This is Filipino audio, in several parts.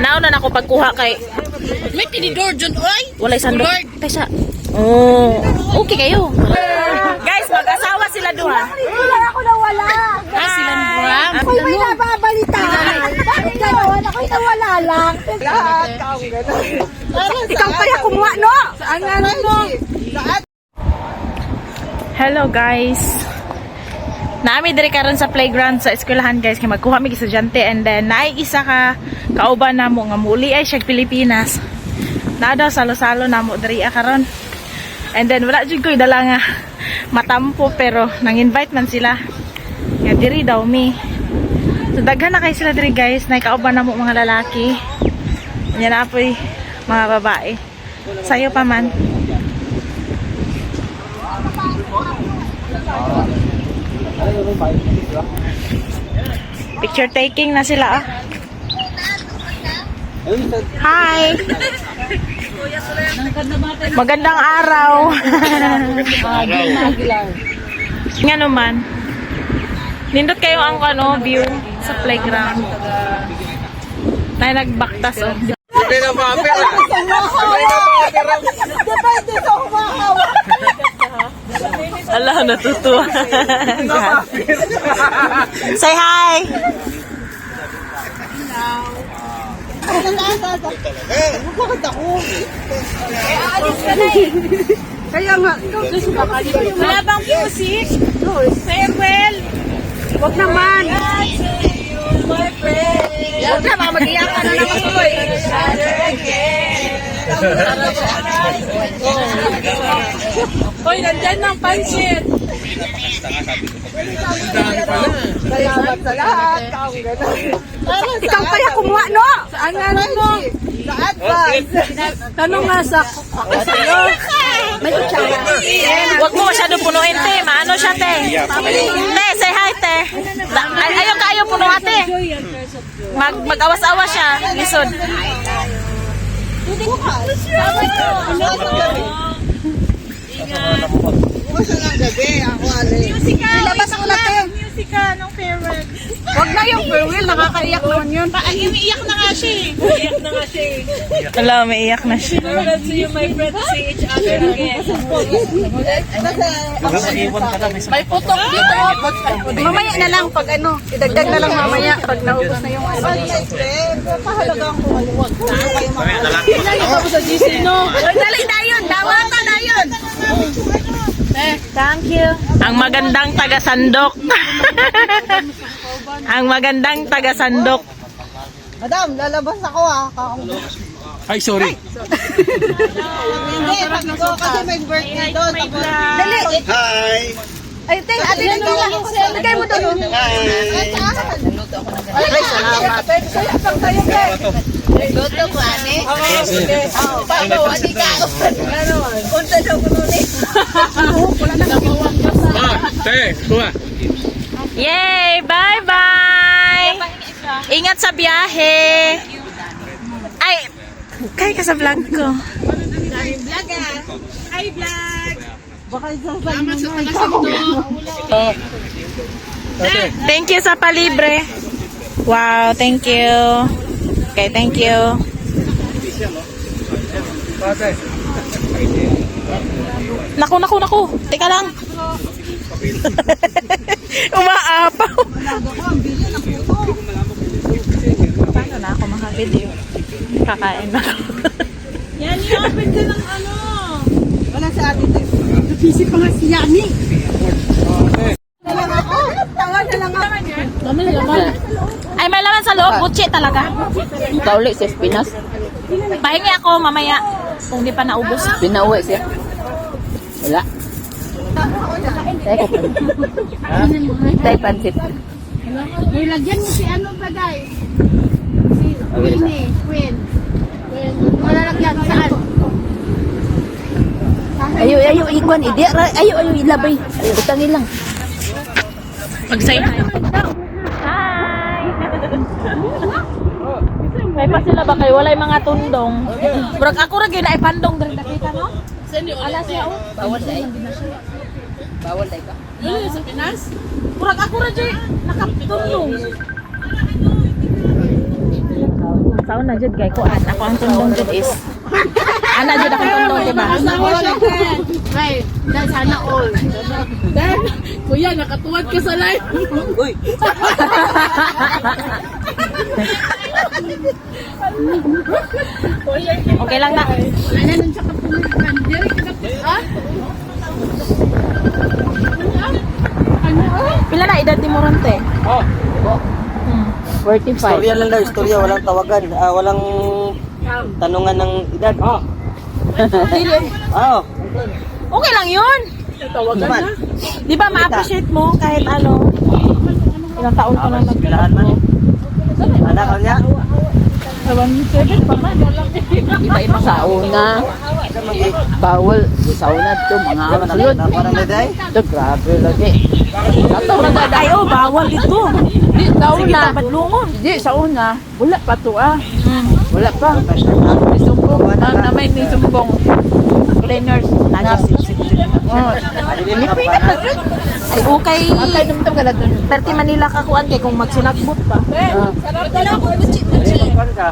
Tanaw na ako pagkuha kay May tinidor dyan, oy! walay sandok. Kaysa. Oh, okay kayo. Guys, mag-asawa sila duha. Wala ako nawala. Ah, sila nila. Ako'y may nababalita. Bakit gano'n? Ako'y nawala lang. Lahat kang gano'n. Ikaw kaya kumuha, no? Saan nga mo? Hello guys. Naami diri karon sa playground sa eskwelahan guys kay magkuha mi estudyante and then naay isa ka kauban namo nga muli ay siya Pilipinas. Na daw salo-salo namo diri karon. And then wala jud koy dala nga matampo pero nang-invite man sila. Nga diri daw mi. So daghan na kay sila diri guys, naay kauban namo mga lalaki. Nya na poy mga babae. Sayo pa man. Picture taking na sila ah. Hi! Magandang araw. Nga naman. Nindot kayo ang view sa playground. Tayo nagbaktas oh. Hindi na mapira. Depende sa humahawa. Ala, natutuwa. Say hi! Bakit ako? Aalis ka na eh. Kaya nga, wala bang music? Farewell! Huwag naman! Huwag na, mga mag-iyak ka na naman ko eh. Hoy, nandyan ng pansit! Salamat sa lahat. Ikaw kaya kumuha, no? Saan nga mo? Sa advance. Tanong nga sa May kutsara. Huwag mo masyado punuin, te. Maano siya, te? Te, say hi, te. Ayaw kayo puno, ate. Mag-awas-awas siya. Lisod. Bukas na ng gabi. Ako alin. Ilabas ang natin. Musika ng farewell. Huwag na yung farewell. Nakakaiyak naman yun. Umiiyak na nga siya eh. Umiiyak na nga siya eh. Wala, may iyak na siya. Let's see you, my friends, see each other again. May putok dito. Mamaya na lang pag ano. Idagdag na lang mamaya pag naubos na yung ano. Pahalagang kumuwag na. Ikaw sa GC, no? Dali na yun. Dawata na yun. Thank you. Ang magandang taga-sandok. Ang magandang taga-sandok. Madam, lalabas ako ah. Ay, sorry. Hindi, pag ko kasi may birthday doon. Dali. Hi. Ay, ate, lagay mo doon. Ay, salamat. Kaya pang tayo, Luto ko, ane. Paano, adi ka. Punta daw ko nun eh. Te, kuha. Yay! Bye-bye! Ingat sa biyahe! Ay! Kaya ka sa vlog ko. Vlog ah. Hi, vlog. Salamat sa Thank you sa palibre. Wow, thank you. Okay, thank you. Naku. Teka lang. Umaapaw. Paano na ako makavideo? Kakain na ako. Yan, i-open ka ng ano. Wala sa atin. Busy pa nga si Yani. Tawa na lang ako. Ay, may laman sa loob. Butchi talaga. Kauli sa Pinas. Pahingi ako mamaya. Kung di pa naubos. Pinauwi siya. Wala. Tay pansit. Lagyan mo si ano bagay. Si Queen. Wala lagyan. Saan? Ayo ikwan idi. Ayo ilabay. Utangin lang. Mag-say hi. Hi! May pa sila ba kayo? Walay mga tundong. Burag ako rin yun ay pandong dahil nakita no? Ala siya oh. Bawal tayo. Bawal tayo ka. Sa Pinas? Burag ako rin yun nakatundong. Sa una jud kay kuan ako ang tundong jud is ana jud akong tundong di ba? Right, that's sana all. Dan, kuya, nakatuwad ka sa live. Uy! Okay lang na. Ano sa kapulitan? Diri ka ha? Pila na edad ni Moronte? Oh! 45. Istorya lang daw, istorya, walang tawagan, walang tanungan ng edad. Oh! Oo. Okay lang 'yun. Tawagan na. Di ba ma-appreciate mo kahit ano? Ilang taon ka na Pilahan man eh. Anak ko niya. Iba-iba sa una. Bawal sa una to mga sulod. Parang naday. Ito grabe lagi. Ato na Ay, oh, bawal dito. Di sa Sige, una. badlungon. Di sa una. Wala pa to ah. Wala pa. May sumbong. Na may sumbong. Cleaners. Oh. Ay, okay. Okay naman ito ka na doon. 30 Manila ka kuan kay kung magsinagbot pa.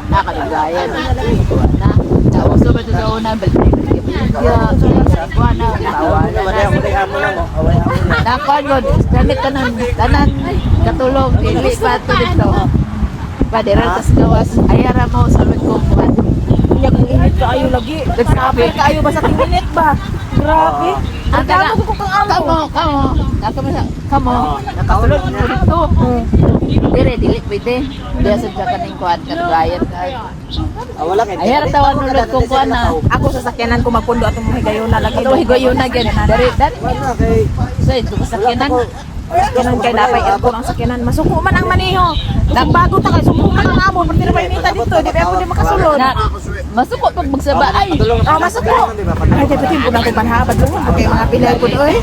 Nakalagayan. Na. Nauso ba ito sa una? Balik. Nakuan ko, ganit tanan katulog, dili pa ito dito. Padiral tas gawas, ayara mo sa magkukuhan. Kunya kung init ka ayo lagi. Nagsabi ka ayo ba sa tinginit ba? Grabe. Ang damo ko kang amo. Kamo, nakasulod mo dito. Dire, dili pwede. Diya sa kaning kuhan, katulayan ka. Wala kayo. Ayara tawan nulod kong kuhan na. Ako sa sakyanan ko magpundo atong higayon na lagi. Ito, higayon na gan. Dari, Wala kayo. sa ito kasakyanan. Sakyanan kay dapat aircon ang sakyanan. Masuko man ang maniho. Kung bago ta kay suko man ang amo, pati na painita dito, di ba ako di makasulod. Na, masuko pag magsaba ay. Oh, masuko. Ay, kaya pati po na itong banhabad lungon. Okay, mga pilay po doon.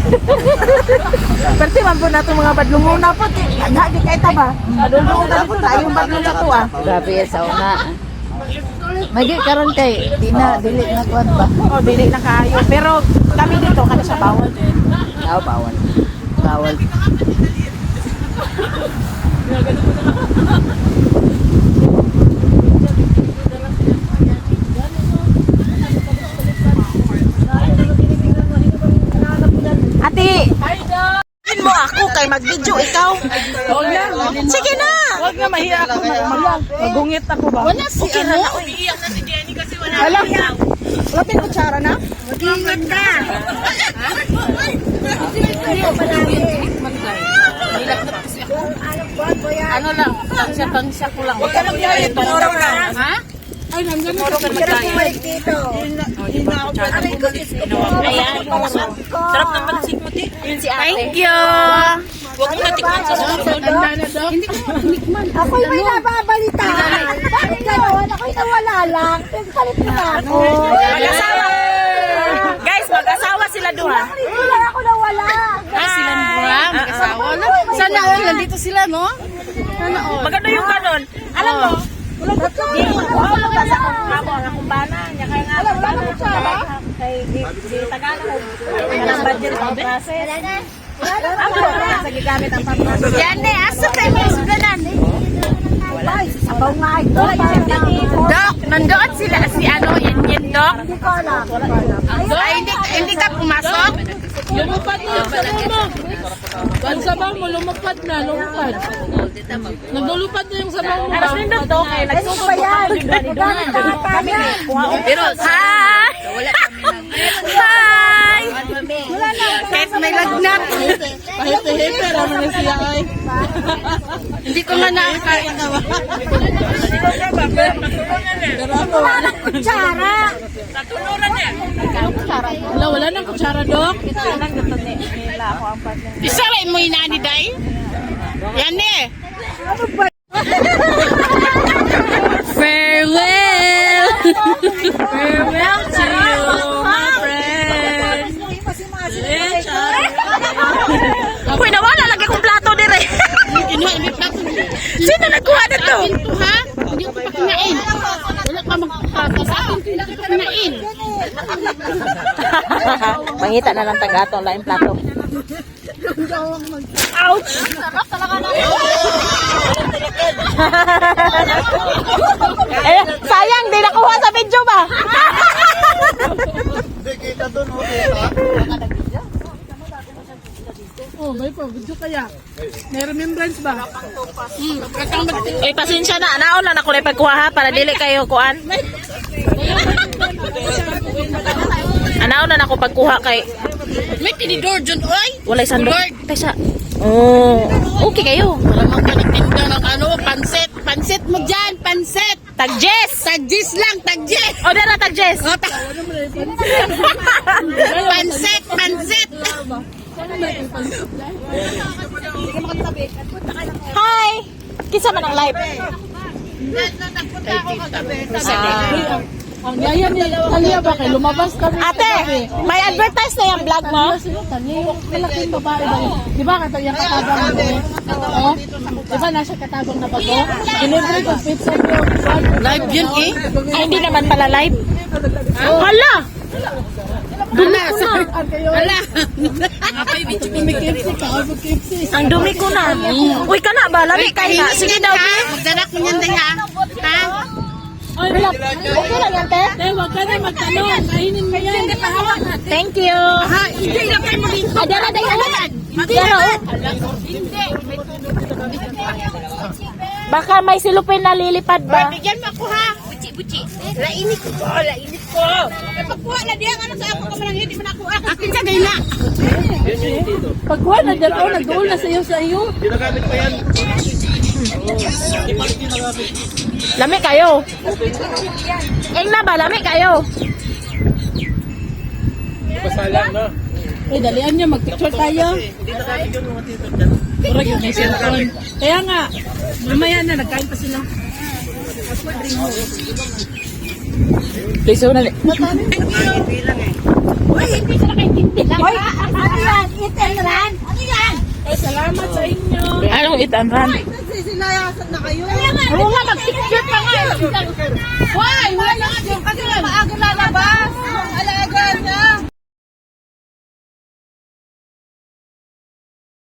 Pati man po na itong mga badlungon na po. Hindi kay taba. Badlungon na po tayo yung badlungon na to ah. Grabe sa una. Magi karon kay dili na kuan ba? Oh, dili na kayo. Pero kami dito, kada sa bawal. Bawal. Bawal. Ate! Mo ako kay mag-video ikaw. Huwag na. Sige na. Huwag na, mahiya ako. Magungit ako ba? Wala si ano? Umiiyak na si Jenny kasi wala iyak. Wala pin kutsara na? Mag-ingat ka. Ano lang, tansya ko lang. Huwag ka mag-ingat. Tumorong na. Ha? Ay, nandiyan mo. Ayan. Sarap ng pansik mo, Ti. Yun si ate. Thank you. Huwag mo natikman sa susunod. Hindi ko matikman. Ako'y may nababalitaan. Bakit gano'n? Ako'y nawala lang. Pinagpalit na ako. Mag-asawa. Guys, mag-asawa sila duha. Dito lang ako nawala. Sila ba? Mag-asawa na? Sana all, nandito sila, no? Sana all. Maganda yung kanon. Alam mo, di ko ba sa ako ang akong bana. Niya kaya nga akong bana. Kay di Tagalog. Ang budget ang process. Ako, sa gigamit ang pamprocess. Yan eh, asa tayo mga suganan. Ay, sabaw nga ito. Dok, nandoon sila si ano, yan Dok. Hindi ko alam. Ay, hindi ka pumasok? Lumupad na, Pag sabaw mo, lumupad na, lumupad. Naglulupad na yung sabaw mo. Aras nindot to, kaya Ano ba yan? Magamit ka na kaya. Pero, hi! Hi! Kahit may lagnat. Kahit heper, ano na siya ay. Hindi ko man nakakain. Wala nang kutsara. Wala nang kutsara, Dok. Isaray mo yung nani, Day? Yan eh. Farewell! Farewell to you, my friend. Uy, nawala lagi kong plato dire. Kinuha yung plato. Sino nagkuha nito? Ito ha? Hindi ko pa kinain. Wala pa magpapasa sa akin. Hindi ko pa kinain. Mangita na lang taga-ato ang laing plato. Ouch! Eh, sayang, di nakuha sa video ba? Oh, may pa, video kaya. May remembrance ba? Eh, pasensya na. Naon lang ako na ipagkuha ha, para dili kayo kuan. Anaon na ako pagkuha kay May tinidor dyan, oy! walay sandok. Kaysa. Oh, okay kayo. Alamang panitinda ng ano, pansit. Pansit mo dyan, pansit! Tag-Jess! Tagjis lang, tagjis! O, dara tag-Jess. Pansit, pansit! Hi! Kisa man ang live. Ang yaya ni Talia ba kayo? Lumabas kami. Ate, may advertise na yung vlog mo? Talia yung malaking babae ba yun? Di ba kata yung katabang na ba? Oh? Di ba nasa katabang na ba to? Delivery ko pizza ko. Live yun eh? Ay, hindi naman pala live. Hala! Dumi ko na. Wala. May KFC ka. Ako KFC. Ang dumi ko na. Uy, ka na ba? Lami kayo na. Sige daw. Magdanak mo yan din ha? Ha? Okay lang yan, te? Eh, wag ka na magtanong. Kainin mo yan. Hindi pa hawak na. Thank you. Ha? Hindi lang kayo mo dito. Adara daw. Hindi Dara, lang. Baka may silupin na lilipad ba? Bigyan mo ako ha. Buci-buci. Lainit ko. Lainit ko. Pagkuha na diyan. Ano sa ako ka man hindi man ako. Akin sa gayla. Pagkuha na dyan. Oh, nag-uul na sa iyo. Ginagamit pa yan. Lami kayo. Eng na ba? Lami kayo. Pasalang, no? Eh, dalian niya. Mag-picture tayo. Murag yung may cellphone. Kaya nga, mamaya na, nagkain pa sila. Please, una. Uy, ano yan? Eat and run? Ano yan? Salamat sa inyo. Anong itanran? Nagsisilayasan na kayo. Oo nga, mag-picture pa nga. Why? Wala nga. Kasi maaga na lang.